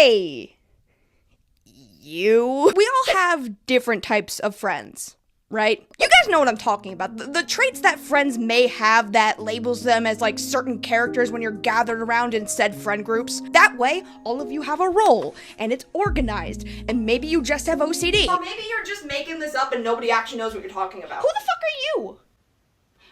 Hey! You. We all have different types of friends, right? You guys know what I'm talking about. The traits that friends may have that labels them as like certain characters when you're gathered around in said friend groups. That way, all of you have a role, and it's organized, and maybe you just have OCD. Or maybe you're just making this up and nobody actually knows what you're talking about. Who the fuck are you?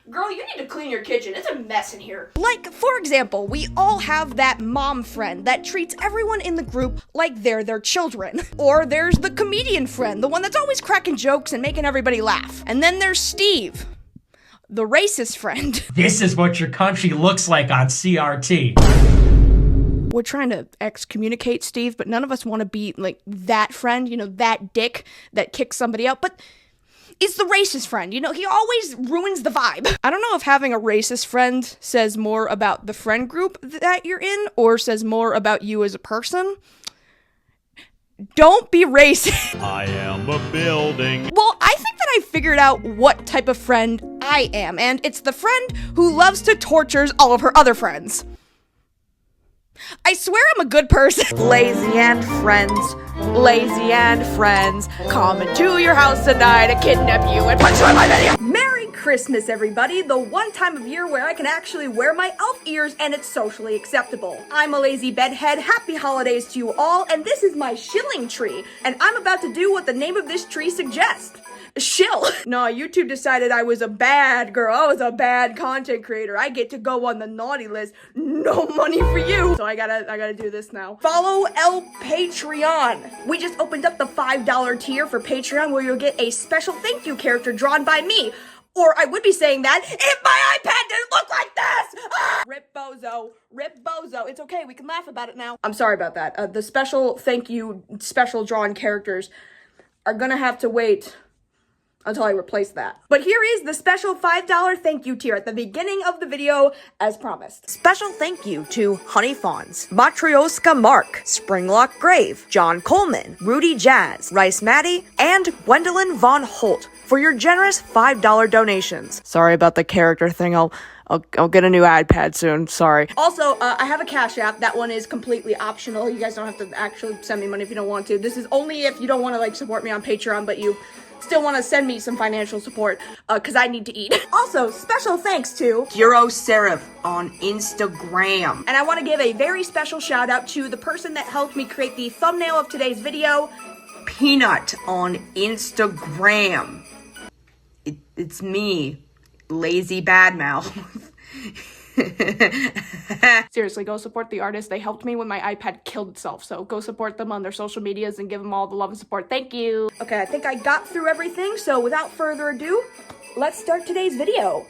Girl, you need to clean your kitchen. It's a mess in here. Like, for example, we all have that mom friend that treats everyone in the group like they're their children. Or there's the comedian friend, the one that's always cracking jokes and making everybody laugh. And then there's Steve, the racist friend. This is what your country looks like on CRT. We're trying to excommunicate Steve, but none of us want to be like that friend, you know, that dick that kicks somebody out. But is the racist friend. You know, he always ruins the vibe. I don't know if having a racist friend says more about the friend group that you're in or says more about you as a person. Don't be racist. I am a building. Well, I think that I figured out what type of friend I am, and it's the friend who loves to torture all of her other friends. I swear I'm a good person. Lazy and friends, coming to your house tonight to kidnap you and punch you in my video. Merry Christmas, everybody, the one time of year where I can actually wear my elf ears and it's socially acceptable. I'm a lazy bedhead, happy holidays to you all, and this is my shilling tree, and I'm about to do what the name of this tree suggests. Shill. No, YouTube decided I was a bad girl. I was a bad content creator. I get to go on the naughty list. No money for you. So I gotta do this now. Follow El Patreon. We just opened up the $5 tier for Patreon where you'll get a special thank you character drawn by me. Or I would be saying that if my iPad didn't look like this! Ah! Rip Bozo. Rip Bozo. It's okay, we can laugh about it now. I'm sorry about that. The special thank you, special drawn characters are gonna have to wait until I replace that. But here is the special $5 thank you tier at the beginning of the video, as promised. Special thank you to HoneyFawns, MatryoshkaMark, Springlock Grave, Jon Coleman, Rudie Jazz, RiceMattie, and Gwendolyn Von Holt for your generous $5 donations. Sorry about the character thing. I'll get a new iPad soon, sorry. Also, I have a Cash App. That one is completely optional. You guys don't have to actually send me money if you don't want to. This is only if you don't want to like support me on Patreon, but you still want to send me some financial support, because I need to eat. Also, special thanks to Guro.Seraph on Instagram. And I want to give a very special shout out to the person that helped me create the thumbnail of today's video, Peanut on Instagram. It's me, Lazy Badmouth. Seriously, go support the artists. They helped me when my iPad killed itself, so go support them on their social medias and give them all the love and support. Thank you. Okay, I think I got through everything, so without further ado, let's start today's video.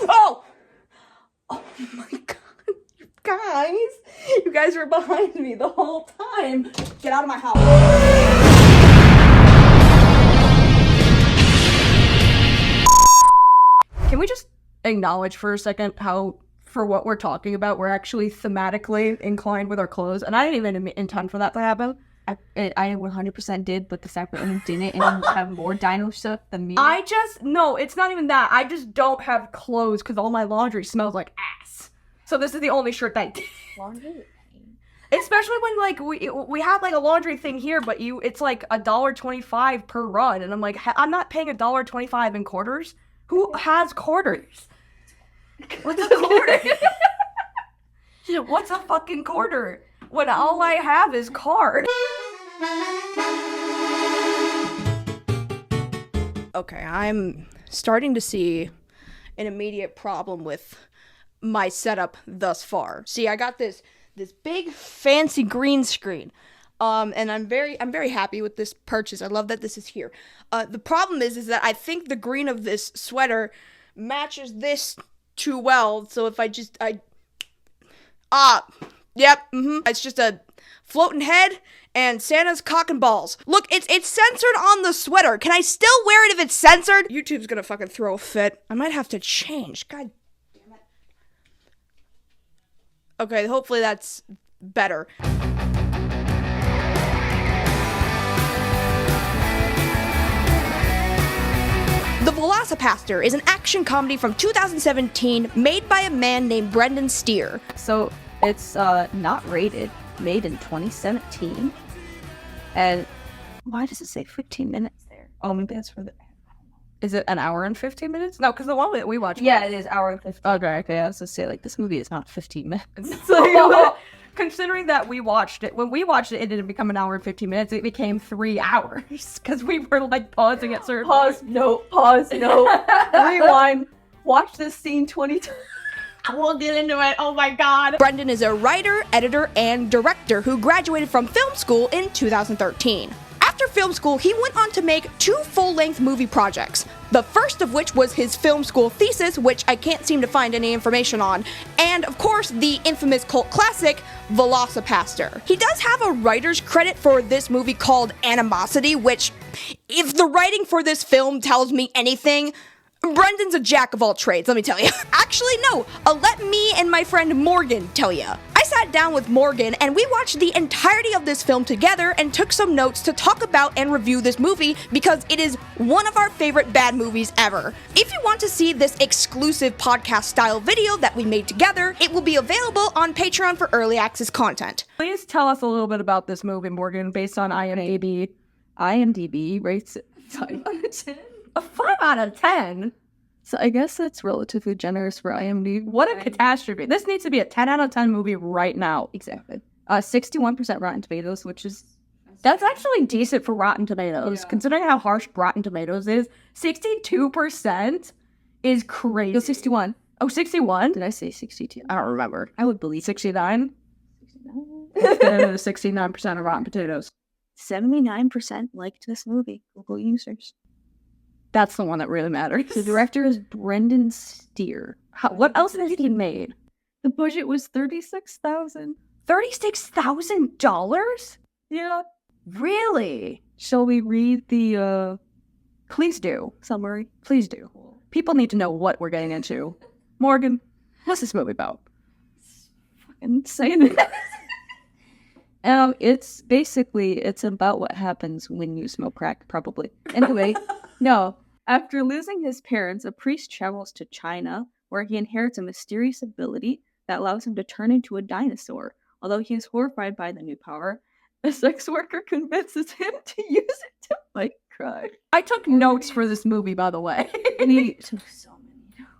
Oh my god, you guys were behind me the whole time. Get out of my house. Can we just acknowledge for a second how, for what we're talking about, we're actually thematically inclined with our clothes, and I didn't even intend for that to happen. I 100% did, but the fact that you didn't and you have more dino stuff than me. No, it's not even that. I just don't have clothes because all my laundry smells like ass. So this is the only shirt that I did. Laundry? Especially when, like, we have, like, a laundry thing here, but it's, like, $1.25 per run, and I'm like, I'm not paying $1.25 in quarters. Who has quarters? What's a quarter? What's a fucking quarter? When all I have is card. Okay, I'm starting to see an immediate problem with my setup thus far. See, I got this big fancy green screen. And I'm very happy with this purchase. I love that this is here. The problem is that I think the green of this sweater matches this too well. So if it's just a floating head and Santa's cock and balls. Look, it's censored on the sweater. Can I still wear it if it's censored? YouTube's gonna fucking throw a fit. I might have to change. God damn it. Okay, hopefully that's better. The VelociPastor is an action comedy from 2017 made by a man named Brendan Steer. So, it's not rated. made in 2017. And why does it say 15 minutes there? Oh, maybe that's for the... Is it an hour and 15 minutes? No, because the one that we watched... Yeah, it is hour and 15. Okay, I was going to say, like, this movie is not 15 minutes. Like, considering that we watched it, when we watched it, it didn't become an hour and 15 minutes, it became 3 hours, because we were, like, pausing at certain... Pause, no, rewind, watch this scene 20 times. We'll get into it. Oh my god. Brendan is a writer, editor, and director who graduated from film school in 2013. After film school, he went on to make 2 full-length movie projects. The first of which was his film school thesis, which I can't seem to find any information on, and of course the infamous cult classic, VelociPastor. He does have a writer's credit for this movie called Animosity, which, if the writing for this film tells me anything, Brendan's a jack of all trades, let me tell you. Actually, no, let me and my friend Morgan tell you. I sat down with Morgan and we watched the entirety of this film together and took some notes to talk about and review this movie because it is one of our favorite bad movies ever. If you want to see this exclusive podcast style video that we made together, it will be available on Patreon for early access content. Please tell us a little bit about this movie, Morgan, based on IMDb. IMDb rates it 5 out of 10. A 5 out of 10? So I guess that's relatively generous for IMDb. What a catastrophe. This needs to be a 10 out of 10 movie right now. Exactly. 61% Rotten Tomatoes, which is... That's actually decent for Rotten Tomatoes. Yeah. Considering how harsh Rotten Tomatoes is, 62% is crazy. 61. Oh, 61? Did I say 62? I don't remember. I would believe 69. 69% of Rotten Potatoes. 79% liked this movie. Google users. That's the one that really matters. The director is Brendan Steer. What else has he made? The budget was $36,000. $36,000? Yeah. Really? Shall we read the, please do. Summary. Please do. People need to know what we're getting into. Morgan, what's this movie about? Fucking saying it. It's about what happens when you smoke crack, probably. Anyway, no. After losing his parents, a priest travels to China, where he inherits a mysterious ability that allows him to turn into a dinosaur. Although he is horrified by the new power, a sex worker convinces him to use it to fight crime. I took notes for this movie, by the way. We took so many notes.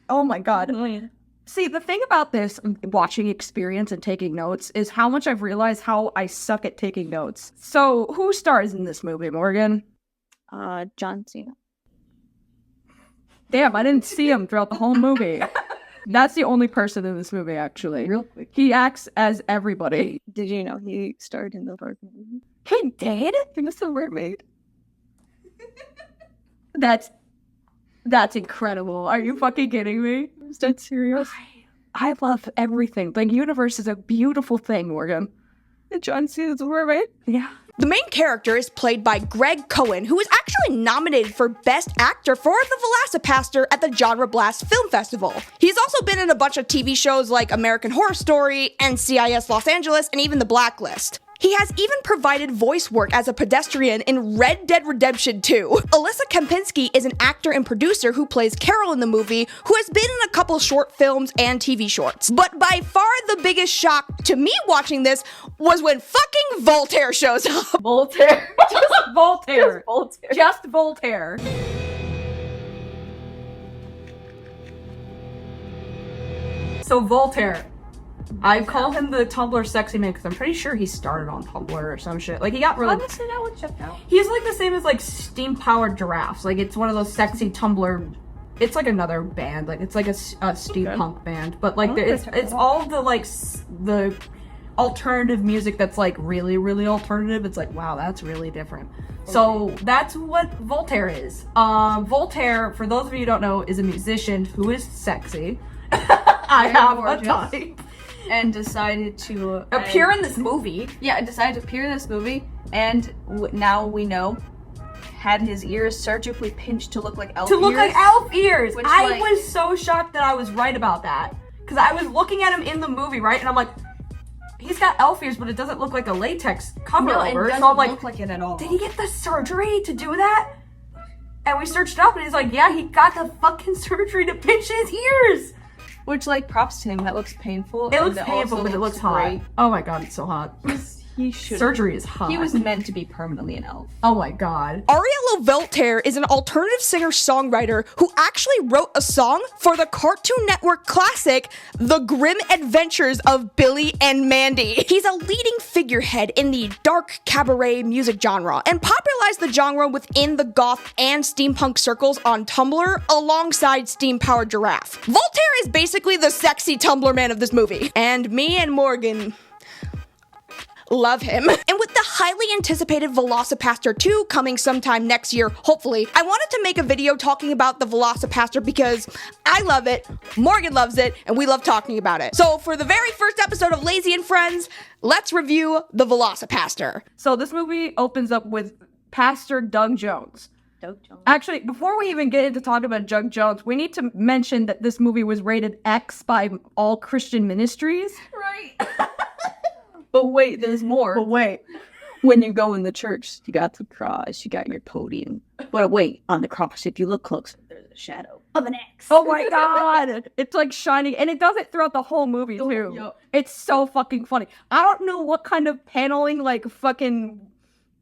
Oh my god. Oh, yeah. See, the thing about this watching experience and taking notes is how much I've realized how I suck at taking notes. So, who stars in this movie, Morgan? John Cena. Damn, I didn't see him throughout the whole movie. That's the only person in this movie, actually. Real quick. He acts as everybody. Did you know he starred in the Mermaid movie? He did? He was the mermaid. That's incredible. Are you fucking kidding me? Is that serious? I love everything. The universe is a beautiful thing, Morgan. And John Cena's a mermaid? Yeah. The main character is played by Greg Cohen, who was actually nominated for Best Actor for the VelociPastor at the Genre Blast Film Festival. He's also been in a bunch of TV shows like American Horror Story, NCIS Los Angeles, and even The Blacklist. He has even provided voice work as a pedestrian in Red Dead Redemption 2. Alyssa Kempinski is an actor and producer who plays Carol in the movie, who has been in a couple short films and TV shorts. But by far the biggest shock to me watching this was when fucking Voltaire shows up. Voltaire. Just Voltaire. Just Voltaire. Just Voltaire. So Voltaire. I call him the Tumblr sexy man because I'm pretty sure he started on Tumblr or some shit. Like, he got really... Honestly, that would check out. He's like the same as like steam-powered giraffes. Like, it's one of those sexy Tumblr... It's like another band. Like, it's like a steampunk band. But like, it's all the like the alternative music that's like really, really alternative. It's like, wow, that's really different. Okay. So that's what Voltaire is. Voltaire, for those of you who don't know, is a musician who is sexy. I have a type. And decided to appear in this movie. Yeah, decided to appear in this movie, and now we know had his ears surgically pinched to look like elf ears. To look like elf ears! Which, I was so shocked that I was right about that. Because I was looking at him in the movie, right? And I'm like, he's got elf ears, but it doesn't look like a latex cover over. So I'm like, look like it at all. Did he get the surgery to do that? And we searched it up, and he's like, yeah, he got the fucking surgery to pinch his ears! Which, like, props to him. That looks painful. It looks and painful, also but it looks great. hot. Oh my god, it's so hot. He should. Surgery is hot. He was meant to be permanently an elf. Oh my god. Ariello Velter is an alternative singer-songwriter who actually wrote a song for the Cartoon Network classic, The Grim Adventures of Billy and Mandy. He's a leading figurehead in the dark cabaret music genre and popularized the genre within the goth and steampunk circles on Tumblr alongside Steam-Powered Giraffe. Voltaire is basically the sexy Tumblr man of this movie. And me and Morgan love him. And with the highly anticipated VelociPastor 2 coming sometime next year, hopefully, I wanted to make a video talking about the VelociPastor because I love it, Morgan loves it, and we love talking about it. So for the very first episode of Lazy and Friends, let's review the VelociPastor. So this movie opens up with Pastor Doug Jones. Doug Jones. Actually, before we even get into talking about Doug Jones, we need to mention that this movie was rated X by All Christian Ministries. Right. But wait, there's more. But wait. When you go in the church, you got the cross, you got your podium. But wait, on the cross, if you look closer, there's a shadow of an X. Oh my god! It's like shining, and it does it throughout the whole movie too. Yep. It's so fucking funny. I don't know what kind of paneling, like fucking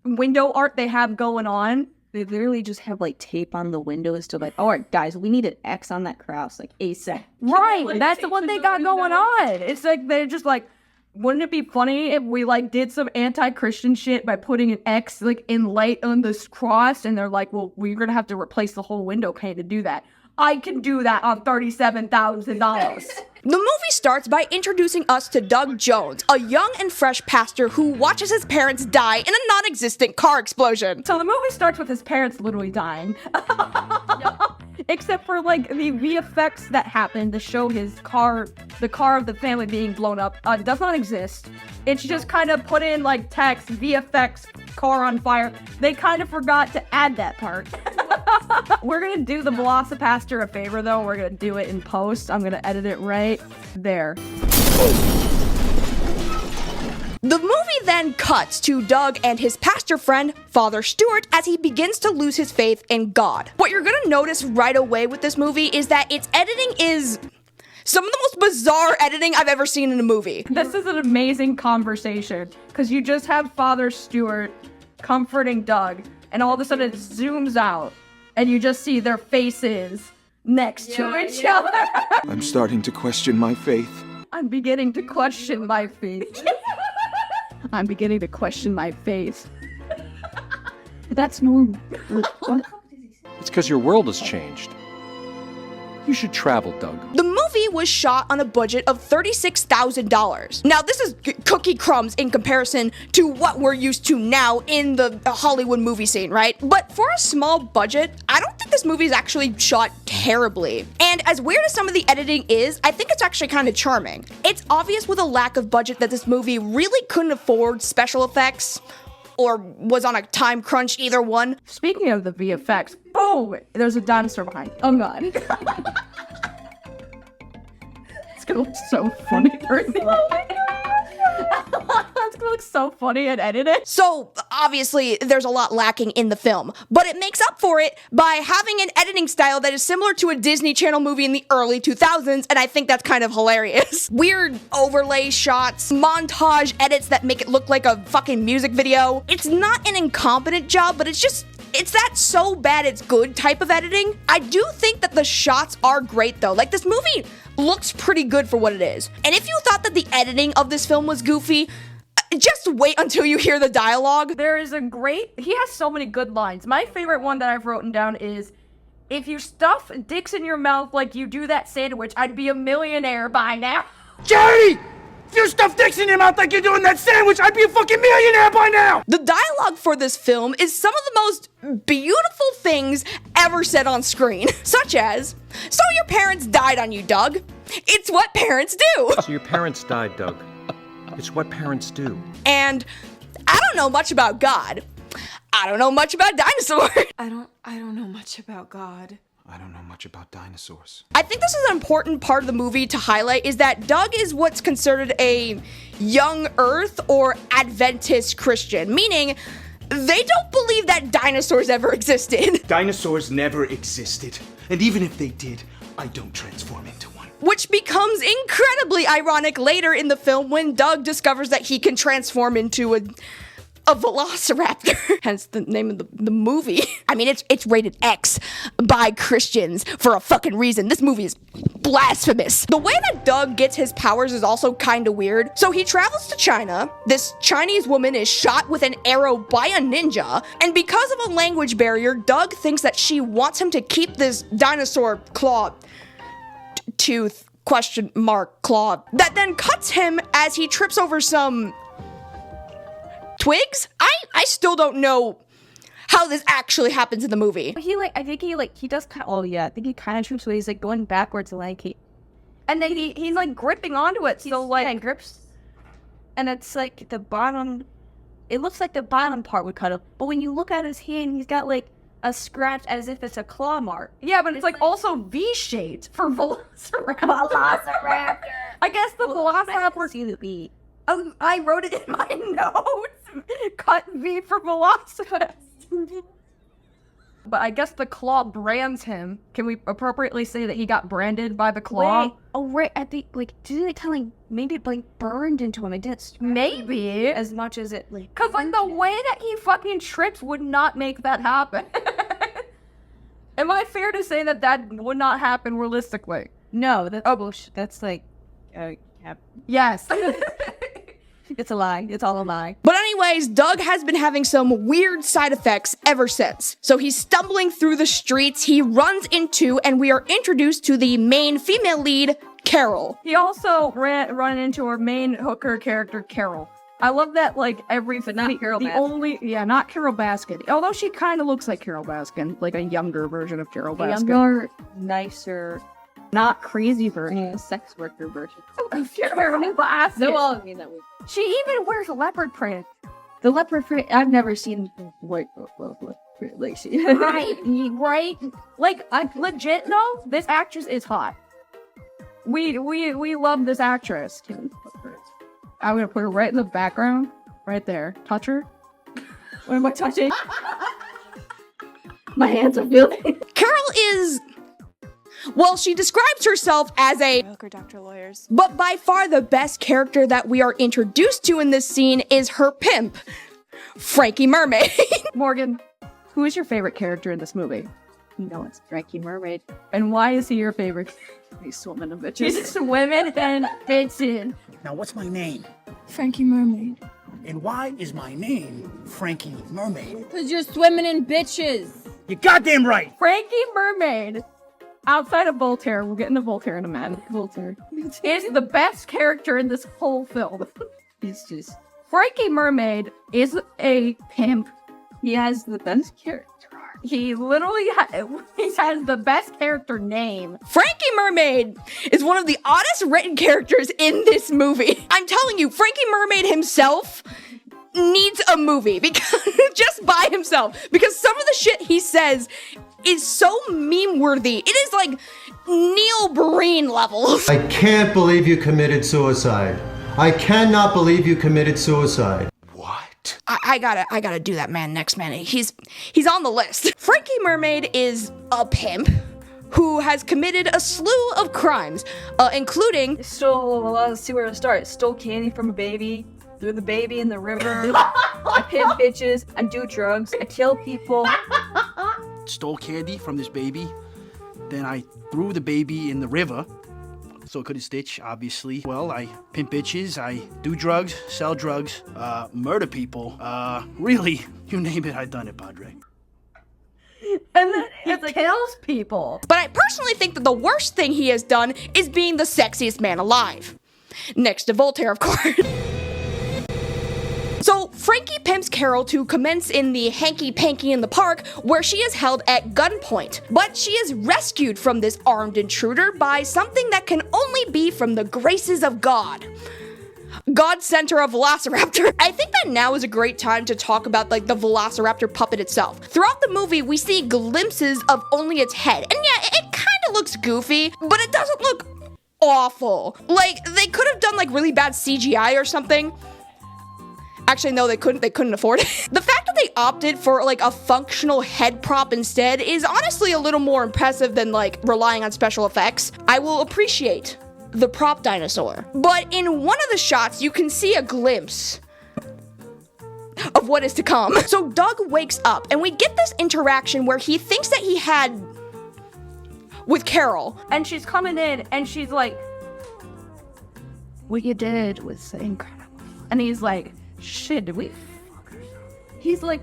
window art they have going on. They literally just have like tape on the windows to like, all right, guys, we need an X on that cross, like ASAP. Right, Like, that's the tape one to they the got window. going on. It's like they're just like, wouldn't it be funny if we like did some anti-Christian shit by putting an X like in light on this cross? And they're like, well, we're gonna have to replace the whole window pane to do that. I can do that on $37,000. The movie starts by introducing us to Doug Jones, a young and fresh pastor who watches his parents die in a non-existent car explosion. So the movie starts with his parents literally dying. Except for like the VFX that happened to show his car, the car of the family being blown up, does not exist. It's just kind of put in like text, VFX, car on fire. They kind of forgot to add that part. We're gonna do the VelociPastor a favor though. We're gonna do it in post. I'm gonna edit it right there. The movie then cuts to Doug and his pastor friend, Father Stewart, as he begins to lose his faith in God. What you're gonna notice right away with this movie is that its editing is some of the most bizarre editing I've ever seen in a movie. This is an amazing conversation because you just have Father Stewart comforting Doug, and all of a sudden it zooms out, and you just see their faces next to each other. I'm starting to question my faith. I'm beginning to question my faith. I'm beginning to question my faith. That's normal. It's because your world has changed. You should travel, Doug. The movie was shot on a budget of $36,000. Now, this is cookie crumbs in comparison to what we're used to now in the Hollywood movie scene, right? But for a small budget, I don't think this movie is actually shot terribly. And as weird as some of the editing is, I think it's actually kind of charming. It's obvious with a lack of budget that this movie really couldn't afford special effects, or was on a time crunch, either one. Speaking of the VFX, boom! There's a dinosaur behind. Oh god. It's gonna look so funny. It's gonna look so funny and edited. So, obviously, there's a lot lacking in the film, but it makes up for it by having an editing style that is similar to a Disney Channel movie in the early 2000s, and I think that's kind of hilarious. Weird overlay shots, montage edits that make it look like a fucking music video. It's not an incompetent job, but it's that so bad it's good type of editing. I do think that the shots are great though. Like, this movie looks pretty good for what it is. And if you thought that the editing of this film was goofy, just wait until you hear the dialogue. There is he has so many good lines. My favorite one that I've written down is, if you stuff dicks in your mouth like you do that sandwich, I'd be a millionaire by now. Jerry! If you stuff dicks in your mouth like you're doing that sandwich, I'd be a fucking millionaire by now! The dialogue for this film is some of the most beautiful things ever said on screen, such as, "So your parents died on you, Doug. It's what parents do." So your parents died, Doug. It's what parents do. And, "I don't know much about God. I don't know much about dinosaurs." I don't know much about God. I don't know much about dinosaurs. I think this is an important part of the movie to highlight, is that Doug is what's considered a young earth or Adventist Christian, meaning they don't believe that dinosaurs ever existed. Dinosaurs never existed. And even if they did, I don't transform into one. which becomes incredibly ironic later in the film when Doug discovers that he can transform into a velociraptor, hence the name of the movie. I mean, it's rated X by Christians for a fucking reason. This movie is blasphemous. The way that Doug gets his powers is also kind of weird. So he travels to China. This Chinese woman is shot with an arrow by a ninja, and because of a language barrier, Doug thinks that she wants him to keep this dinosaur claw tooth claw that then cuts him as he trips over some twigs? I still don't know how this actually happens in the movie. I think he does kind of, oh yeah, I think he kind of trips, but he's like going backwards and then he's like gripping onto it, so like grips, and it's like the bottom, it looks like the bottom part would cut off, but when you look at his hand, he's got like a scratch as if it's a claw mark. Yeah, but it's like also V-shaped for Velociraptor. I guess the Velociraptor. See the V. Oh, I wrote it in my notes. Cut V for Velociraptor. But I guess the claw brands him. Can we appropriately say that he got branded by the claw? Wait, oh right, I think did they tell him maybe it like burned into him? It didn't. Maybe as much as it like. Cause like the way that he fucking trips would not make that happen. Am I fair to say that would not happen realistically? No, that's like, yes. It's a lie. It's all a lie. But anyways, Doug has been having some weird side effects ever since. So he's stumbling through the streets, he runs into, and we are introduced to the main female lead, Carol. He also run into our main hooker character, Carol. I love that, like, but not Carol Baskin. Not Carol Baskin. Although she kind of looks like Carol Baskin, like a younger version of Carol Baskin. A younger, nicer, not crazy version, a sex worker version. Carol Baskin. No, all I mean that way. She even wears a leopard print. The leopard print, I've never seen white print like she. Right? Like, legit though, this actress is hot. We love this actress. I'm gonna put her right in the background, right there. Touch her. What am I touching? My hands are feeling. Carol is, well, she describes herself as a Broker, doctor, lawyers. But by far the best character that we are introduced to in this scene is her pimp, Frankie Mermaid. Morgan, who is your favorite character in this movie? You know it's Frankie Mermaid. And why is he your favorite? He's swimming in bitches. He's swimming and bitching. Now, what's my name? Frankie Mermaid. And why is my name Frankie Mermaid? Because you're swimming in bitches. You're goddamn right! Frankie Mermaid, outside of Voltaire, we'll get into Voltaire in a minute. Voltaire is the best character in this whole film. He's just... Frankie Mermaid is a pimp. He has the best character. He literally has the best character name. Frankie Mermaid is one of the oddest written characters in this movie. I'm telling you, Frankie Mermaid himself needs a movie because just by himself, because some of the shit he says is so meme worthy. It is like Neil Breen levels. I can't believe you committed suicide. I cannot believe you committed suicide. I gotta do that man next, man. He's on the list. Frankie Mermaid is a pimp who has committed a slew of crimes, including let's see where to start. Stole candy from a baby, threw the baby in the river. I pimp bitches. I do drugs. I kill people. Stole candy from this baby. Then I threw the baby in the river, so it couldn't stitch, obviously. Well, I pimp bitches, I do drugs, sell drugs, murder people. Really, you name it, I've done it, Padre. And then he kills people. But I personally think that the worst thing he has done is being the sexiest man alive. Next to Voltaire, of course. So, Frankie pimps Carol to commence in the hanky-panky in the park, where she is held at gunpoint. But she is rescued from this armed intruder by something that can only be from the graces of God. God sent her a velociraptor. I think that now is a great time to talk about like the velociraptor puppet itself. Throughout the movie, we see glimpses of only its head. And yeah, it kind of looks goofy, but it doesn't look awful. Like, they could have done like really bad CGI or something. Actually, no, they couldn't afford it. The fact that they opted for like a functional head prop instead is honestly a little more impressive than like relying on special effects. I will appreciate the prop dinosaur. But in one of the shots, you can see a glimpse of what is to come. So Doug wakes up and we get this interaction where he thinks that he had with Carol. And she's coming in and she's like, what you did was incredible. And he's like, shit, did we fuck ourselves? He's like,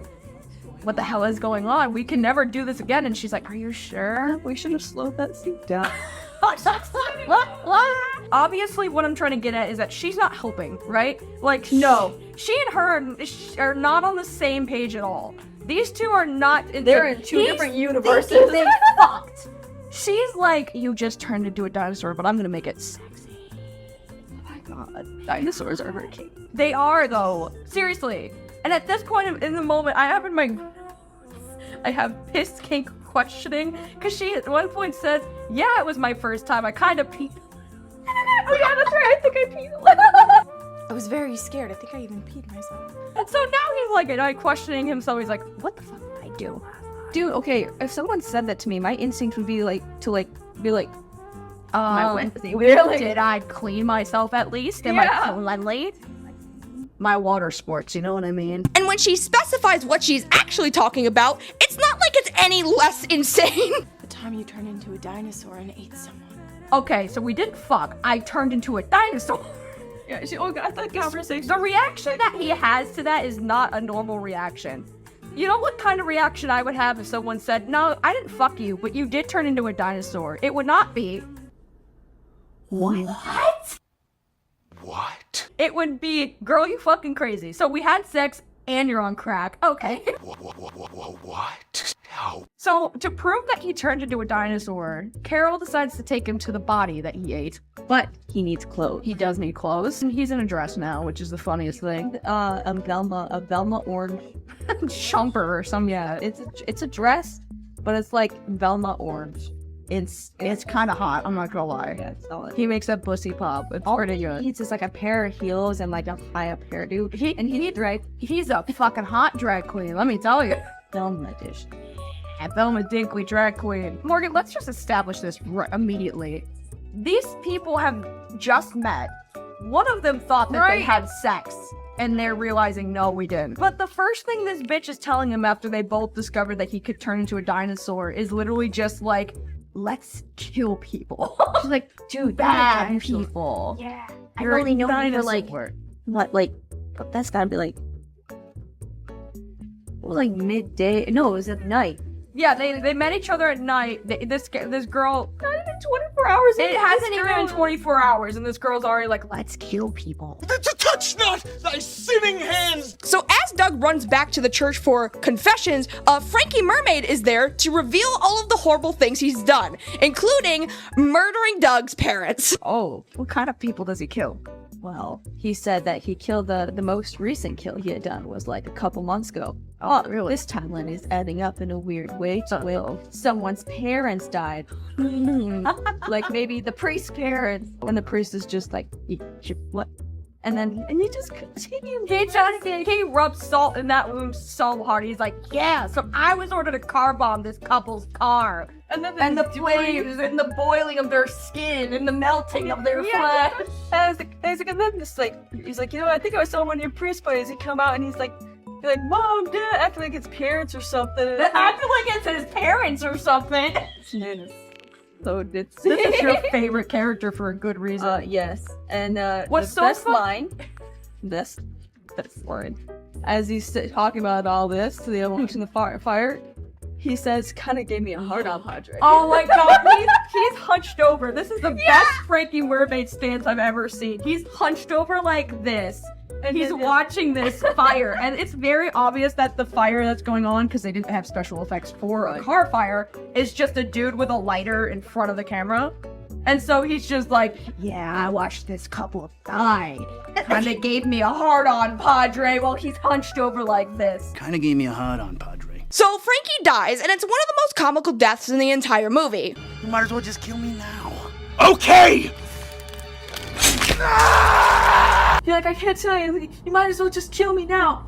what the hell is going on? We can never do this again. And she's like, are you sure? We should have slowed that scene down. Obviously, what I'm trying to get at is that she's not helping, right? Like, no. She and her are not on the same page at all. These two are not. They're in two different universes. They fucked. She's like, you just turned into a dinosaur, but I'm gonna make it sexy. Oh my god, dinosaurs are very cute. They are, though. Seriously. And at this point in the moment, I have pissed cake questioning, because she at one point said, yeah, it was my first time. I kind of peed. Oh yeah, that's right. I think I peed. I was very scared. I think I even peed myself. And so now he's like, questioning himself. He's like, what the fuck did I do? Dude, okay, if someone said that to me, my instinct would be like, really? Did I clean myself at least? Am I cleanly? My water sports, you know what I mean? And when she specifies what she's actually talking about, it's not like it's any less insane. The time you turned into a dinosaur and ate someone. Okay, so we didn't fuck. I turned into a dinosaur. Yeah, she got that conversation. The reaction that he has to that is not a normal reaction. You know what kind of reaction I would have if someone said, no, I didn't fuck you, but you did turn into a dinosaur? It would not be, what? What? It would be, girl, you fucking crazy. So we had sex and you're on crack. Okay. What? How? So to prove that he turned into a dinosaur, Carol decides to take him to the body that he ate. But he needs clothes. He does need clothes. And he's in a dress now, which is the funniest thing. A Velma orange jumper or some, yeah. It's a dress, but it's like Velma orange. It's kind of hot, I'm not gonna lie. Yeah, it's solid. He makes that pussy pop. It's pretty good. He needs just like a pair of heels and like a high-up hairdo. He's a fucking hot drag queen, let me tell you. Velma edition. Yeah, Velma Dinkley drag queen. Morgan, let's just establish this immediately. These people have just met. One of them thought that they had sex. And they're realizing, no, we didn't. But the first thing this bitch is telling him after they both discovered that he could turn into a dinosaur is literally just like, let's kill people. She's like, dude, bad people. Yeah. I only know him for like, what, like, that's gotta be like, midday. No, it was at night. Yeah, they met each other at night. This girl, not even 24 hours. It hasn't even been 24 hours, and this girl's already like, let's kill people. Touch not thy sinning hands! So as Doug runs back to the church for confessions, Frankie Mermaid is there to reveal all of the horrible things he's done, including murdering Doug's parents. Oh, what kind of people does he kill? Well, he said that he killed the most recent kill he had done was like a couple months ago. Oh, really? This timeline is adding up in a weird way. Someone's parents died. Like maybe the priest's parents. And the priest is just like, what? And he just continued. He rubbed salt in that wound so hard. He's like, yeah, so I was ordered to car bomb this couple's car. And the flames and the boiling of their skin and the melting of their flesh. And he's like, you know, I think I saw one of your priest buddies. He come out and he's like, Mom, Dad, I feel like it's parents or something. I feel like it's his parents or something. So this is your favorite character for a good reason. Yes. And what's the best line? Best line. As he's talking about all this to the emotion of the fire, he says, kind of gave me a hard on, Padre. Oh my god, he's hunched over. This is the best Frankie Mermaid stance I've ever seen. He's hunched over like this. And he's watching this fire, and it's very obvious that the fire that's going on, because they didn't have special effects for a car fire, is just a dude with a lighter in front of the camera. And so he's just like, yeah, I watched this couple die. Kinda gave me a hard-on, Padre, while he's hunched over like this. Kinda gave me a hard-on, Padre. So Frankie dies, and it's one of the most comical deaths in the entire movie. You might as well just kill me now. Okay! You're like, I can't tell you. You might as well just kill me now.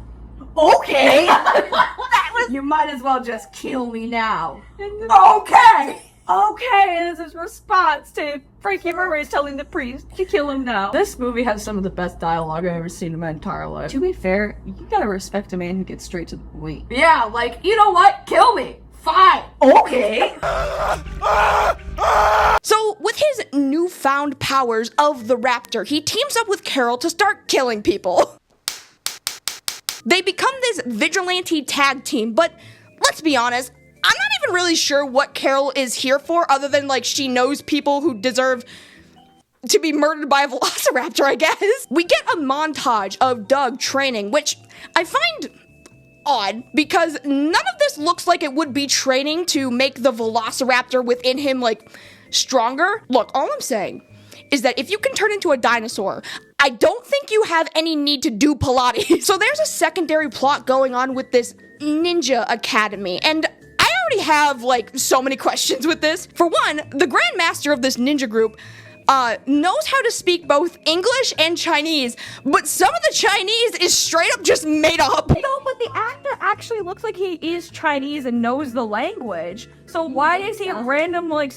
Okay. You might as well just kill me now. Okay. Okay, this is response to Frankie Murray's telling the priest to kill him now. This movie has some of the best dialogue I've ever seen in my entire life. To be fair, you gotta respect a man who gets straight to the point. Yeah, like, you know what? Kill me. Fine. Okay. So, with his newfound powers of the Raptor, he teams up with Carol to start killing people. They become this vigilante tag team, but let's be honest, I'm not even really sure what Carol is here for, other than, like, she knows people who deserve to be murdered by a velociraptor, I guess. We get a montage of Doug training, which I find odd, because none of this looks like it would be training to make the velociraptor within him, like, stronger. Look, all I'm saying is that if you can turn into a dinosaur, I don't think you have any need to do Pilates. So there's a secondary plot going on with this ninja academy, and I already have, like, so many questions with this. For one, the grandmaster of this ninja group knows how to speak both English and Chinese, but some of the Chinese is straight up just made up. No, but the actor actually looks like he is Chinese and knows the language. So why is he random, like,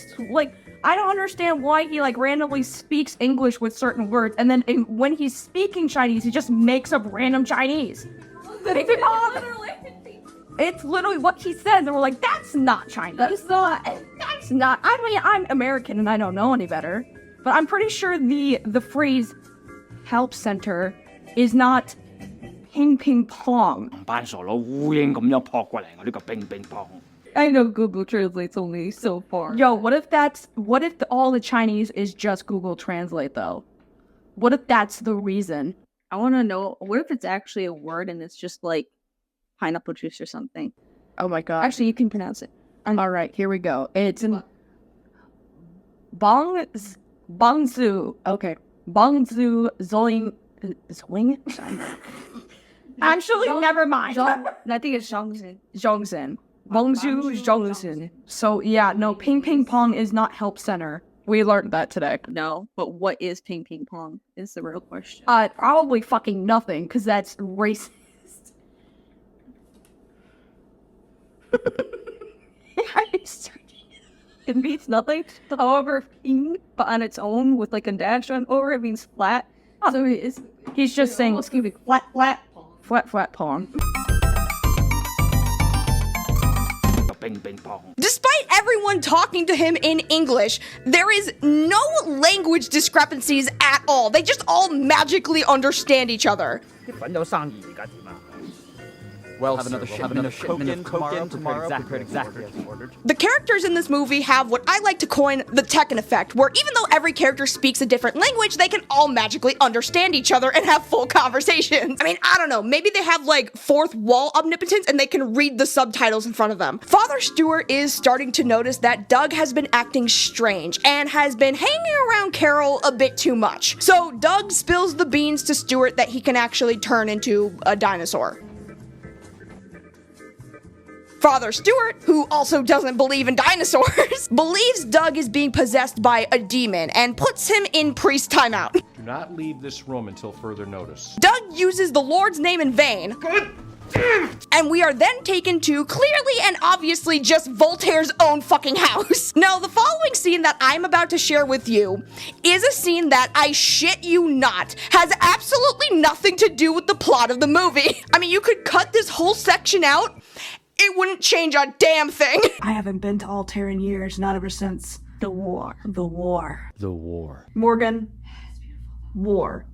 I don't understand why he, like, randomly speaks English with certain words, and then when he's speaking Chinese, he just makes up random Chinese. It's literally what he said, and we're like, that's not Chinese. That's not. I mean, I'm American and I don't know any better, but I'm pretty sure the phrase help center is not ping ping pong. I know Google translates only so far. Yo, what if all the Chinese is just Google Translate though? What if that's the reason? I want to know, what if it's actually a word and it's just like pineapple juice or something? Oh my god. Actually, you can pronounce it. All right, here we go. It's Bongzu. Okay. Bongzu Zoing. Actually, never mind. I think it's Zhongzhen. Bongzu Zhongzhen. So yeah, no, ping ping pong is not help center. We learned that today. No, but what is ping ping pong is the real question. Probably fucking nothing, because that's racist. It means nothing. However, ping, but on its own with like a dash on over, it means flat. So He's just saying, let's give it flat pong. Despite everyone talking to him in English, there is no language discrepancies at all. They just all magically understand each other. Well, have another shipment of coke tomorrow, prepared exactly as ordered. The characters in this movie have what I like to coin the Tekken effect, where even though every character speaks a different language, they can all magically understand each other and have full conversations. I mean, I don't know, maybe they have like fourth wall omnipotence and they can read the subtitles in front of them. Father Stewart is starting to notice that Doug has been acting strange and has been hanging around Carol a bit too much. So Doug spills the beans to Stewart that he can actually turn into a dinosaur. Father Stewart, who also doesn't believe in dinosaurs, believes Doug is being possessed by a demon and puts him in priest timeout. Do not leave this room until further notice. Doug uses the Lord's name in vain. And we are then taken to clearly and obviously just Voltaire's own fucking house. Now, the following scene that I'm about to share with you is a scene that, I shit you not, has absolutely nothing to do with the plot of the movie. I mean, you could cut this whole section out, it wouldn't change a damn thing. I haven't been to Altair in years, not ever since the war. Morgan, war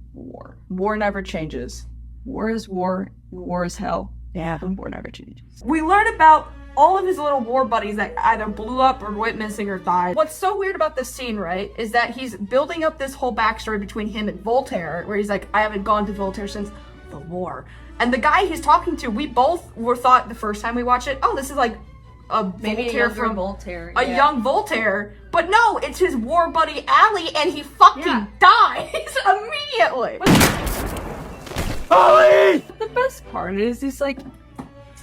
never changes. War is war, and war is hell. Yeah. And war never changes. We learned about all of his little war buddies that either blew up or went missing or died. What's so weird about this scene, right, is that he's building up this whole backstory between him and Voltaire, where he's like, I haven't gone to Voltaire since the war. And the guy he's talking to, we both thought the first time we watched it, oh, this is like a Maybe Voltaire a from Voltaire. a young Voltaire. But no, it's his war buddy Allie, and he fucking dies immediately. The best part is, he's like,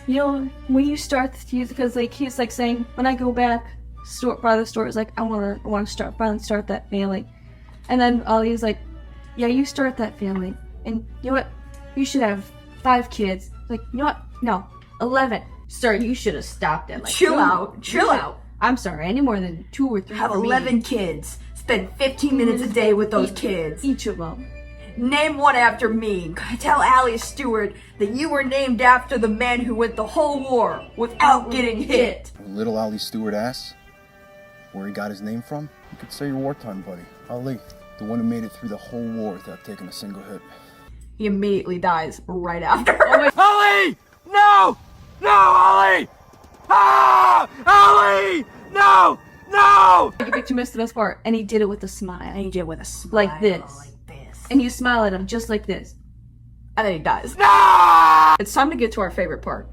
you know, when you start the season, because like he's like saying, when I go back, Father Stewart is like, I want to finally start that family, and then Ollie's like, yeah, you start that family, and you know what, you should have 5 kids, Like, you know what? No, 11. Sir, you should have stopped at like Chill 2. out. Chill out. I'm sorry, any more than 2 or 3. Have for me. 11 kids. Spend 15 minutes a day with those kids. Each of them. Name one after me. Tell Allie Stewart that you were named after the man who went the whole war without getting hit. Little Ali Stewart asks where he got his name from. You could say your wartime buddy, Ali, the one who made it through the whole war without taking a single hit. He immediately dies right after. Ali! No! No, Ali! Ah! Ali! No! No! I think you missed the best part. And he did it with a smile. And he did it with a smile. Like this. And you smile at him just like this. And then he dies. No! It's time to get to our favorite part.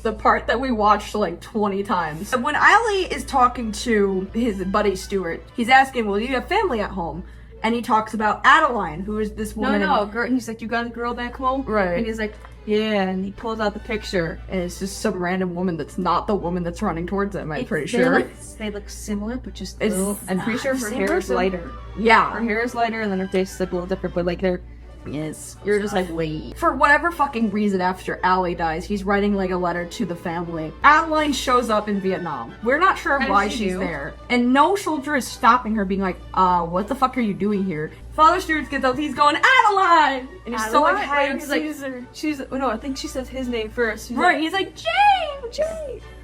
The part that we watched like 20 times. When Ali is talking to his buddy Stuart, he's asking, well, do you have family at home? And he talks about Adeline, who is this woman. Girl. He's like, you got a girl back home? Right. And he's like, yeah. And he pulls out the picture. And it's just some random woman that's not the woman that's running towards him, I'm pretty sure. They look similar, but just It's little. I'm pretty sure her same hair is person. lighter. Yeah. Her hair is lighter, and then her face is like a little different, but like they're. Yes. You're just like, wait. For whatever fucking reason, after Ali dies, he's writing like a letter to the family. Adeline shows up in Vietnam. We're not sure How why does she she's do? there. And no soldier is stopping her, being like, what the fuck are you doing here? Father Stewart gets up, he's going, Adeline! And he's so excited. He's like, she's. Oh no, I think she says his name first. She's right, like, he's like, James!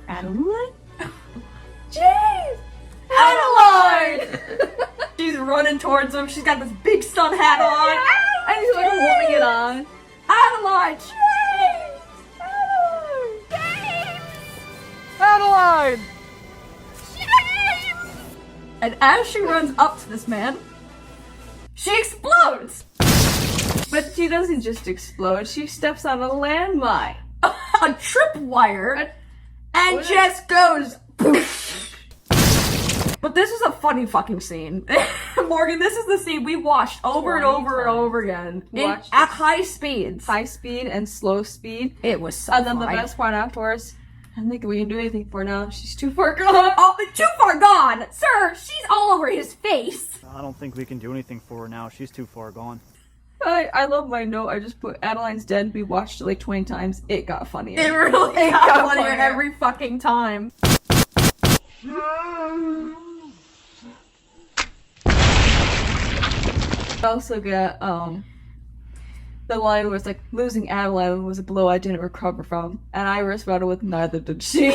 Adeline? James! Adeline! She's running towards him. She's got this big sun hat on. And he's like holding it on. Adeline! Adeline! And as she runs up to this man, she explodes! But she doesn't just explode. She steps on a landmine. A tripwire, and just goes poof. But this is a funny fucking scene. Morgan, this is the scene we watched over and over and over again. At high speeds. High speed and slow speed. It was so And then the fun. best part afterwards, I don't think we can do anything for now. She's too far gone. Oh, too far gone! Sir, she's all over his face! I don't think we can do anything for her now. She's too far gone. I love my note. I just put Adeline's dead. We watched it like 20 times. It got funnier. It really got funnier every fucking time. I also got the line was like, losing Adeline was a blow I didn't recover from, and I responded with, neither did she.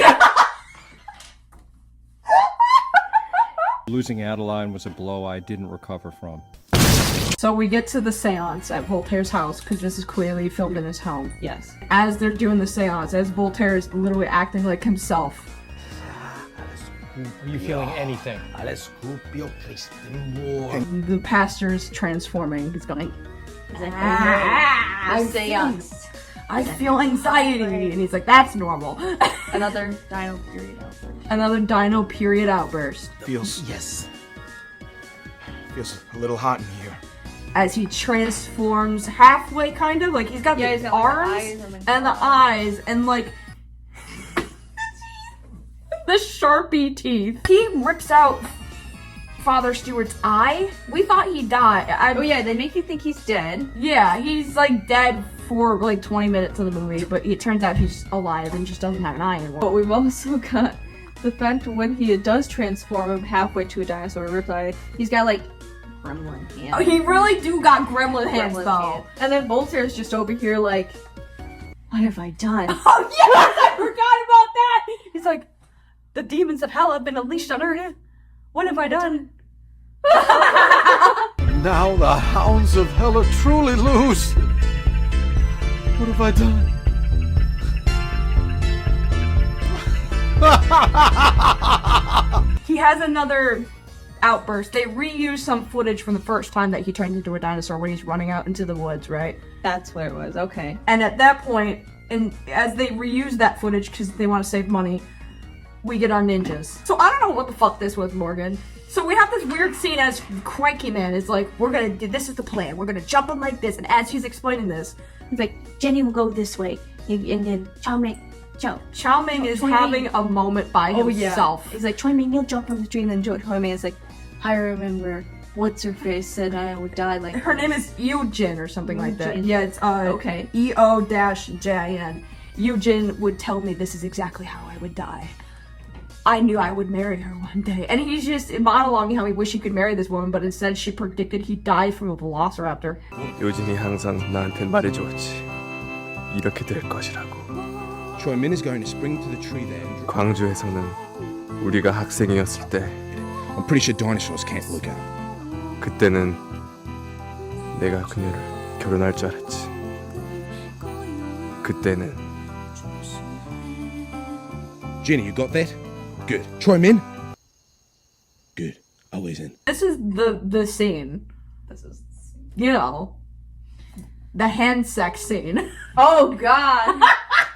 Losing Adeline was a blow I didn't recover from. So we get to the seance at Voltaire's house, because this is clearly filmed in his home. Yes. As they're doing the seance, as Voltaire is literally acting like himself. Are you feeling anything? The pastor's transforming. He's going, I feel anxiety. And he's like, that's normal. Another dino period outburst. Another dino period outburst. Feels a little hot in here. As he transforms halfway, kind of. Like, he's got the he's got, arms like, and the eyes and, like, the Sharpie teeth. He rips out Father Stewart's eye. We thought he died. Oh yeah, they make you think he's dead. Yeah, he's like dead for like 20 minutes of the movie, but it turns out he's alive and just doesn't have an eye anymore. But we've also got the fact when he does transform him halfway to a dinosaur riptide, he's got like gremlin hands. Oh, he really do got gremlin hands though. And then Voltaire's just over here like, what have I done? Oh yes, I forgot about that! He's like, the demons of hell have been unleashed on Earth. What have I done? Now the hounds of hell are truly loose. What have I done? He has another outburst. They reuse some footage from the first time that he turned into a dinosaur when he's running out into the woods, right? That's what it was, okay. And at that point, and as they reuse that footage because they want to save money, we get our ninjas. So I don't know what the fuck this was, Morgan. So we have this weird scene as Cranky Man is like, we're gonna do, this is the plan. We're gonna jump him like this. And as he's explaining this, he's like, Jenny will go this way. And then Chow Ming is having a moment by himself. He's like, Choi Ming, you'll jump from the tree. And then Choi Ming is like, I remember what's her face said I would die like. Her name is Eugen or something like that. Eugen. Yeah, it's Okay. EO-JIN. Eugen would tell me this is exactly how I would die. I knew I would marry her one day. And he's just monologuing how he wished he could marry this woman, but instead she predicted he'd die from a velociraptor. 요진이 항상 나한텐 말해줬지. 이렇게 될 것이라고. Choi Min is going to spring to the tree there. 광주에서는 우리가 학생이었을 때 I'm pretty sure dinosaurs can't look out. 그때는 내가 그녀를 결혼할 줄 알았지. 그때는 Jenny, you got that? Good. Choi Min? Good. Always in. This is the scene. This is, you know, the hand sex scene. Oh god.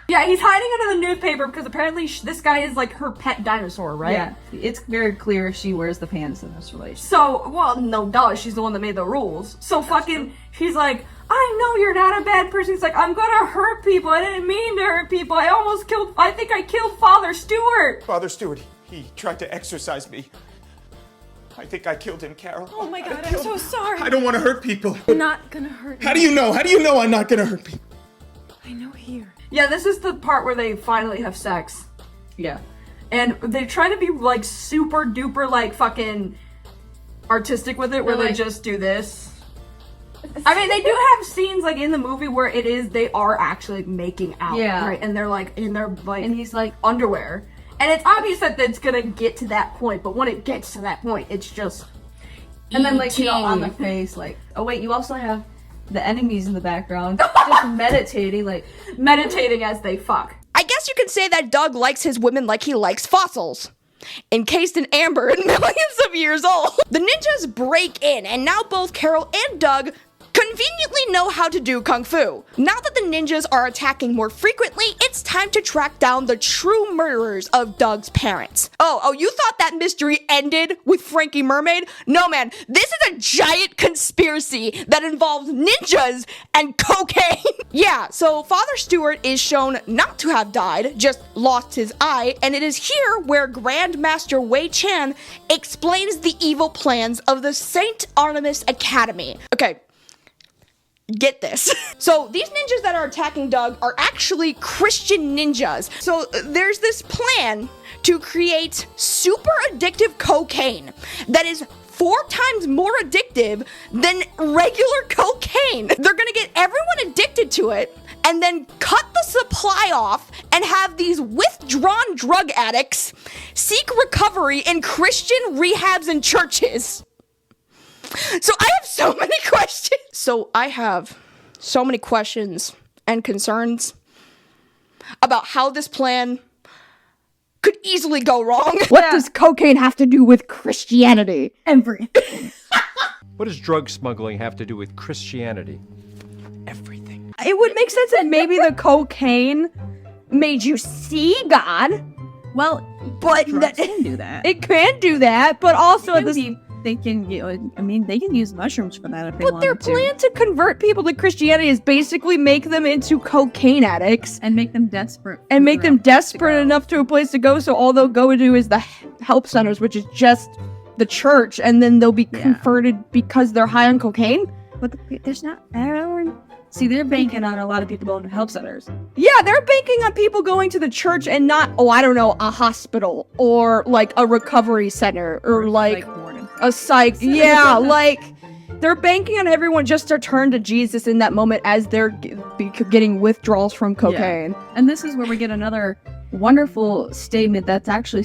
Yeah, he's hiding under the newspaper because apparently this guy is like her pet dinosaur, right? Yeah, it's very clear she wears the pants in this relationship. So, well, no duh, she's the one that made the rules. So fucking, he's like, I know you're not a bad person. He's like, I'm gonna hurt people. I didn't mean to hurt people. I think I killed Father Stewart. Father Stewart, he tried to exorcise me. I think I killed him, Carol. Oh my god, I'm so sorry. I don't want to hurt people. I'm not gonna hurt How do you know? How do you know I'm not gonna hurt people? I know here. Yeah, this is the part where they finally have sex. Yeah. And they try to be like super duper like fucking artistic with it, where they just do this. I mean, they do have scenes like in the movie where they are actually making out, Yeah. right? And they're like in their like, And he's like underwear, and it's obvious that it's gonna get to that point. But when it gets to that point, it's just and then like, you know, on the eating. face, like, oh wait, you also have the enemies in the background just meditating as they fuck. I guess you could say that Doug likes his women like he likes fossils. Encased in amber and millions of years old. The ninjas break in, and now both Carol and Doug conveniently know how to do kung fu. Now that the ninjas are attacking more frequently, it's time to track down the true murderers of Doug's parents. Oh, you thought that mystery ended with Frankie Mermaid? No, man, this is a giant conspiracy that involves ninjas and cocaine. Yeah, so Father Stewart is shown not to have died, just lost his eye, and it is here where Grandmaster Wei Chan explains the evil plans of the St. Artemis Academy. Okay. Get this. So these ninjas that are attacking Doug are actually Christian ninjas. So there's this plan to create super addictive cocaine that is 4 times more addictive than regular cocaine. They're gonna get everyone addicted to it and then cut the supply off and have these withdrawn drug addicts seek recovery in Christian rehabs and churches. So I have so many questions. So I have so many questions and concerns about how this plan could easily go wrong. What does cocaine have to do with Christianity? Everything. What does drug smuggling have to do with Christianity? Everything. It would make sense that maybe the cocaine made you see God. Well, but drugs can do that. It can do that, but also at the They can, you know, I mean, they can use mushrooms for that if they But want their to. plan to convert people to Christianity is basically make them into cocaine addicts. And make them desperate. And make them desperate enough to a place to go, so all they'll go to is the help centers, which is just the church, and then they'll be converted because they're high on cocaine? But there's not... See, they're banking on a lot of people going to help centers. Yeah, they're banking on people going to the church and not, I don't know, a hospital or like a recovery center or like a psych. Yeah, like they're banking on everyone just to turn to Jesus in that moment as they're getting withdrawals from cocaine. Yeah. And this is where we get another wonderful statement that's actually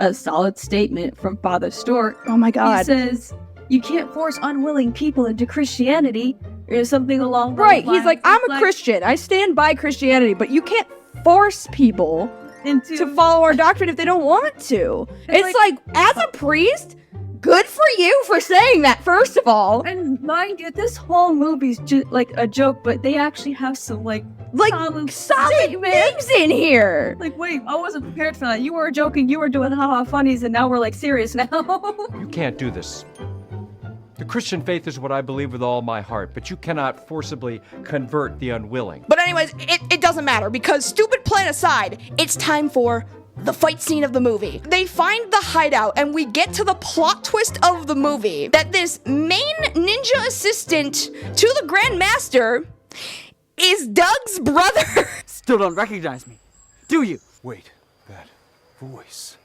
a solid statement from Father Stewart. Oh my God. He says, you can't force unwilling people into Christianity or something along those Right, lines. he's like, I'm a Christian. I stand by Christianity, but you can't force people to follow our doctrine if they don't want to. It's like, as a priest, good for you for saying that, first of all. And mind you, this whole movie's just like a joke, but they actually have some solid things in here. Like, wait, I wasn't prepared for that. You were joking, you were doing haha funnies, and now we're like serious now. You can't do this. The Christian faith is what I believe with all my heart, but you cannot forcibly convert the unwilling. But anyways, it doesn't matter because stupid plan aside, it's time for the fight scene of the movie. They find the hideout, and we get to the plot twist of the movie that this main ninja assistant to the Grandmaster is Doug's brother. Still don't recognize me, do you? Wait, that voice.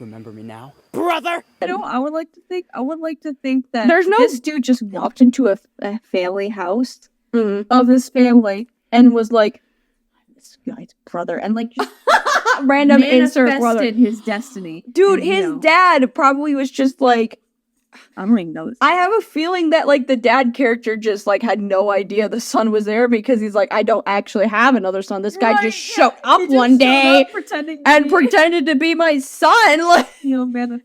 Remember me now, brother? I would like to think that There's no- this dude just walked into a family house of this family and was like, this guy's brother, and like just Random insert brother. manifested his destiny. Dude, And, you his know, dad probably was just like, I don't even know this. I have a feeling that like the dad character just like had no idea the son was there because he's like, I don't actually have another son. This guy just showed up one day pretended to be my son. Like,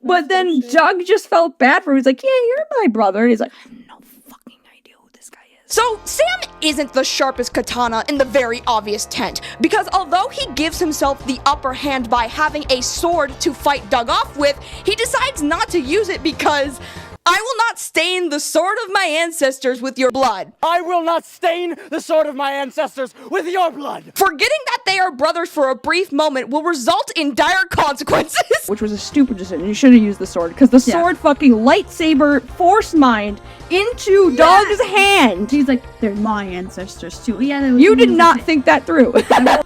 but then Doug just felt bad for him. He's like, yeah, you're my brother. And he's like, I have no fucking idea who this guy is. So Sam isn't the sharpest katana in the very obvious tent, because although he gives himself the upper hand by having a sword to fight Doug off with, he decides not to use it because I will not stain the sword of my ancestors with your blood. I will not stain the sword of my ancestors with your blood. Forgetting that they are brothers for a brief moment will result in dire consequences. Which was a stupid decision. You should have used the sword because the sword fucking lightsaber force mined into Doug's hand. He's like, they're my ancestors too. Yeah, You did not think that through.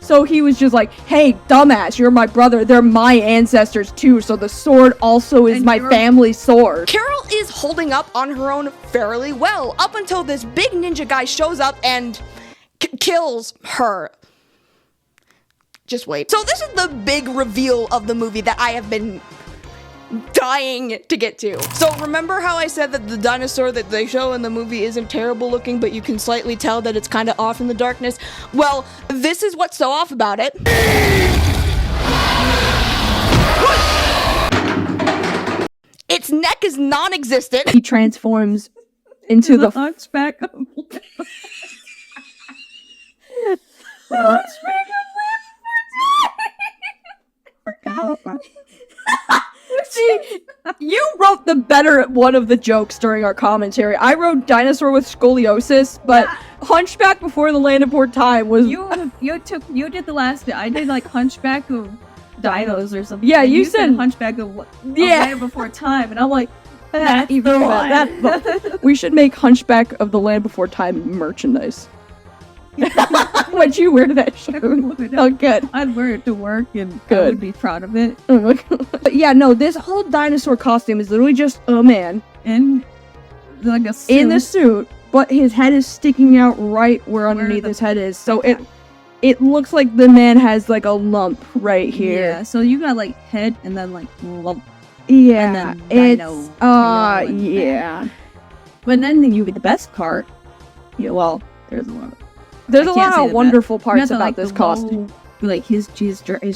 So he was just like, hey, dumbass, you're my brother. They're my ancestors too. So the sword also is my family sword. Carol is holding up on her own fairly well up until this big ninja guy shows up and kills her. Just wait. So this is the big reveal of the movie that I have been dying to get to. So remember how I said that the dinosaur that they show in the movie isn't terrible looking, but you can slightly tell that it's kind of off in the darkness? Well, this is what's so off about it. Its neck is non-existent. He transforms into the hunchback of See, you wrote the better one of the jokes during our commentary. I wrote dinosaur with scoliosis, but Hunchback Before the Land of Poor Time was you did the last bit. I did like Hunchback of Dinos or something. Yeah, and you said Hunchback of Land Before Time, and I'm like, that's even the better. We should make Hunchback of the Land Before Time merchandise. Would you wear that shirt? Oh, good. I'd wear it to work, and I Good. would be proud of it. But yeah, no, this whole dinosaur costume is literally just a man in like a suit. in the suit, but his head is sticking out right where underneath his head is. So it looks like the man has like a lump right here. Yeah, so you got like head and then like lump. Yeah, and then dino. yeah. But then you get the best part. Yeah, well, there's a lot. There's I a can't lot say of the wonderful best. parts You got the, about like, this the costume. low, like his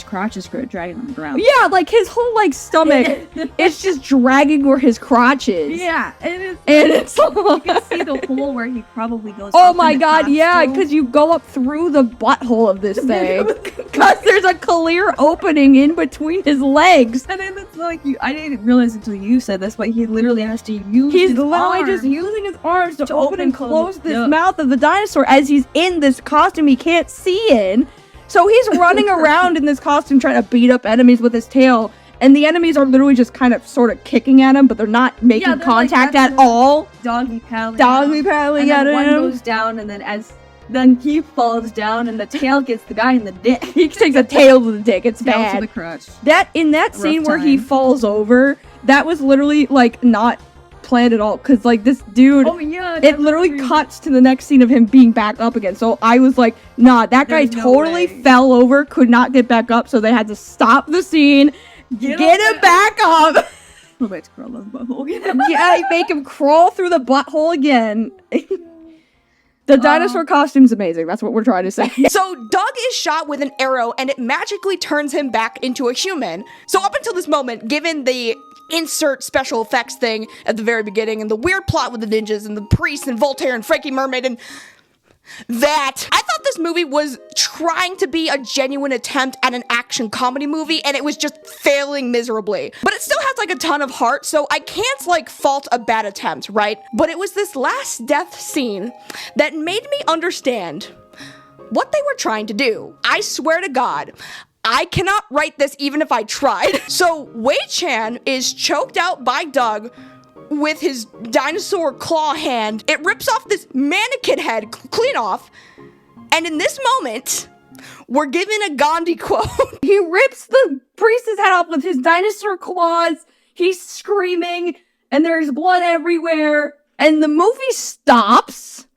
crotch is dragging on the ground. Yeah, like his whole like stomach, it's just dragging where his crotch is. Yeah, and it's you can see the hole where he probably goes. Oh up my in the god, yeah, costume. because you go up through the butthole of this thing. Because there's a clear opening in between his legs. And then it's like I didn't realize until you said this, but he literally has to use He's his literally arms just using his arms to open open and close- close this yeah. mouth of the dinosaur as he's in this costume he can't see in. So he's running around in this costume trying to beat up enemies with his tail. And the enemies are literally just kind of sort of kicking at him, but they're not making they're contact like, at all. doggy paddling. Doggy paddling and at then one him. goes down, and then he falls down, and the tail gets the guy in the dick. He takes a tail to the dick. It's Tail to bad. the crotch. That in that Rough scene where he time. falls over, that was literally like not planned at all. Cause like this dude, Oh yeah, it literally cuts to the next scene of him being back up again. So I was like, nah, that guy There's no totally way. fell over, could not get back up. So they had to stop the scene, get him back up. Let's curl his butthole. Yeah, make him crawl through the butthole again. The dinosaur costume's amazing. That's what we're trying to say. So Doug is shot with an arrow and it magically turns him back into a human. So up until this moment, given the insert special effects thing at the very beginning and the weird plot with the ninjas and the priest and Voltaire and Frankie Mermaid and that, I thought this movie was trying to be a genuine attempt at an action comedy movie and it was just failing miserably. But it still has like a ton of heart, so I can't like fault a bad attempt, right? But it was this last death scene that made me understand what they were trying to do. I swear to God, I cannot write this even if I tried. So Wei-chan is choked out by Doug with his dinosaur claw hand. It rips off this mannequin head clean off. And in this moment, we're given a Gandhi quote. He rips the priest's head off with his dinosaur claws. He's screaming, and there's blood everywhere. And the movie stops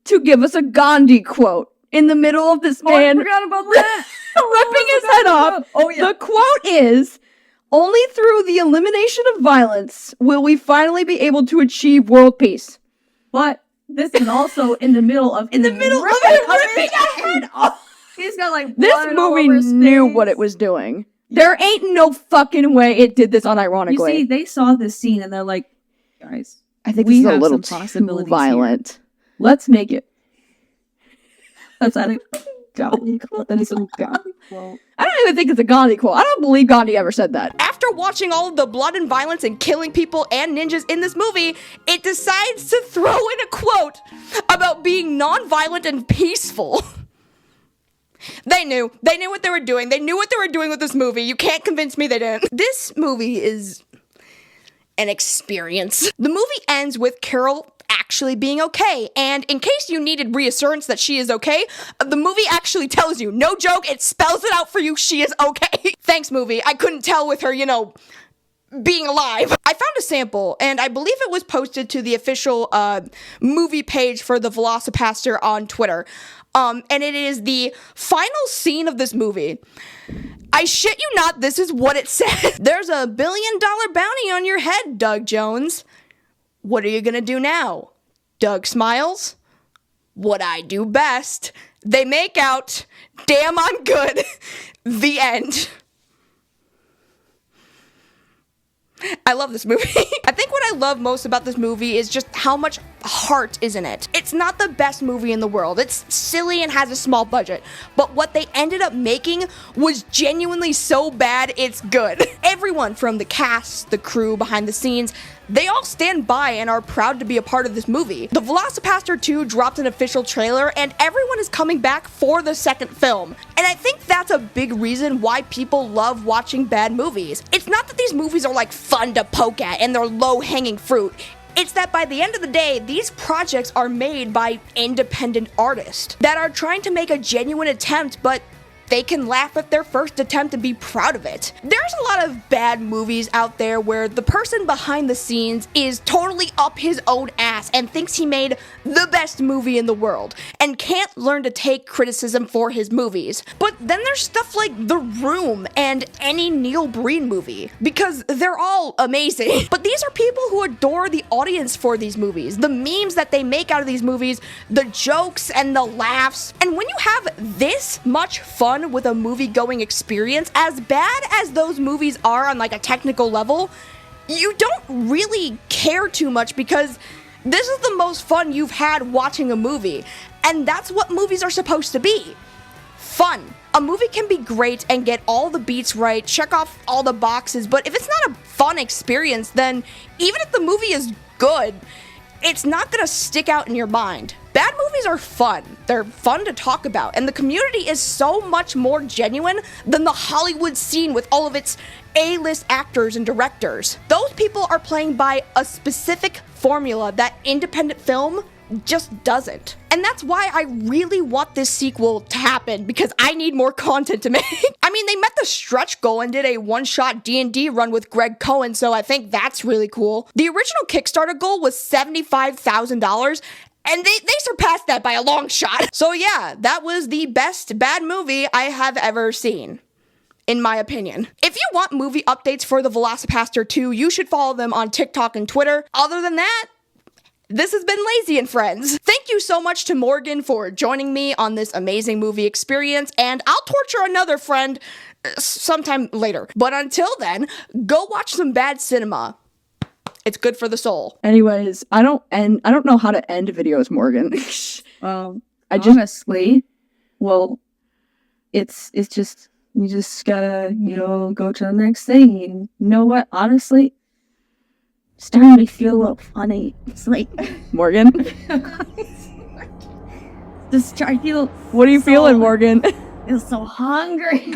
to give us a Gandhi quote in the middle of this man I forgot about that. ripping his head off. Oh, yeah. The quote is, "Only through the elimination of violence will we finally be able to achieve world peace." But this is also in the middle of him ripping a head off. He's got like This blood all movie over his knew face. what it was doing. There ain't no fucking way it did this unironically. You see, they saw this scene and they're like, guys, I think we this is a have little some too possibilities violent. here. Let's make it. That's not a Gandhi quote. That is a Gandhi quote. I don't even think it's a Gandhi quote. I don't believe Gandhi ever said that. After watching all of the blood and violence and killing people and ninjas in this movie, it decides to throw in a quote about being non-violent and peaceful. They knew what they were doing. They knew what they were doing with this movie. You can't convince me they didn't. This movie is an experience. The movie ends with Carol actually being okay, and in case you needed reassurance that she is okay, the movie actually tells you. No joke, it spells it out for you. She is okay. Thanks, movie. I couldn't tell with her, being alive. I found a sample, and I believe it was posted to the official movie page for the VelociPastor on Twitter. And it is the final scene of this movie. I shit you not, this is what it says. "There's a $1 billion bounty on your head, Doug Jones. What are you gonna do now?" Doug smiles. "What I do best." They make out. Damn, I'm good. The end. I love this movie. I think what I love most about this movie is just how much heart is in it. It's not the best movie in the world. It's silly and has a small budget. But what they ended up making was genuinely so bad, it's good. Everyone from the cast, the crew, behind the scenes, they all stand by and are proud to be a part of this movie. The VelociPastor 2 dropped an official trailer, and everyone is coming back for the second film. And I think that's a big reason why people love watching bad movies. It's not that these movies are like fun to poke at and they're low-hanging fruit. It's that by the end of the day, these projects are made by independent artists that are trying to make a genuine attempt, but they can laugh at their first attempt and be proud of it. There's a lot of bad movies out there where the person behind the scenes is totally up his own ass and thinks he made the best movie in the world and can't learn to take criticism for his movies. But then there's stuff like The Room and any Neil Breen movie, because they're all amazing. But these are people who adore the audience for these movies, the memes that they make out of these movies, the jokes and the laughs. And when you have this much fun with a movie-going experience, as bad as those movies are on like a technical level, you don't really care too much because this is the most fun you've had watching a movie. And that's what movies are supposed to be. Fun. A movie can be great and get all the beats right, check off all the boxes, but if it's not a fun experience, then even if the movie is good, it's not gonna stick out in your mind. Bad movies are fun. They're fun to talk about, and the community is so much more genuine than the Hollywood scene with all of its A-list actors and directors. Those people are playing by a specific formula that independent film just doesn't. And that's why I really want this sequel to happen, because I need more content to make. I mean, they met the stretch goal and did a one-shot D&D run with Greg Cohen, so I think that's really cool. The original Kickstarter goal was $75,000, and they surpassed that by a long shot. So yeah, that was the best bad movie I have ever seen, in my opinion. If you want movie updates for the VelociPastor 2, you should follow them on TikTok and Twitter. Other than that, this has been Lazy and Friends. Thank you so much to Morgan for joining me on this amazing movie experience, and I'll torture another friend sometime later. But until then, go watch some bad cinema. It's good for the soul. Anyways, I don't know how to end videos, Morgan. Honestly, well, it's just, you just gotta, go to the next thing. And you know what? Honestly, starting to feel a little funny. It's like, Morgan? just try to feel. What are you feeling, Morgan? I'm so hungry.